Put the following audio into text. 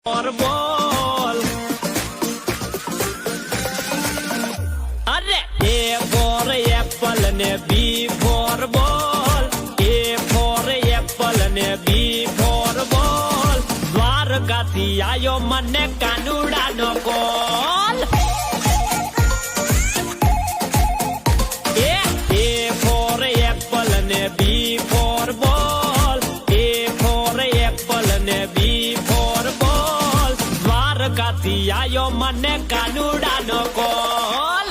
और बोल अरे ए फॉर एप्पल ने B for ball A for apple ने बी फॉर बॉल દ્વારકાથી આયો મને કાનુડાનો કોલ એ ફોર એપ્પલ ને બી ફોર બોલ એ ફોર એપ્પલ ને બી ફોર બોલ દ્વારકાથી આયો મને કાનુડાનો કોલ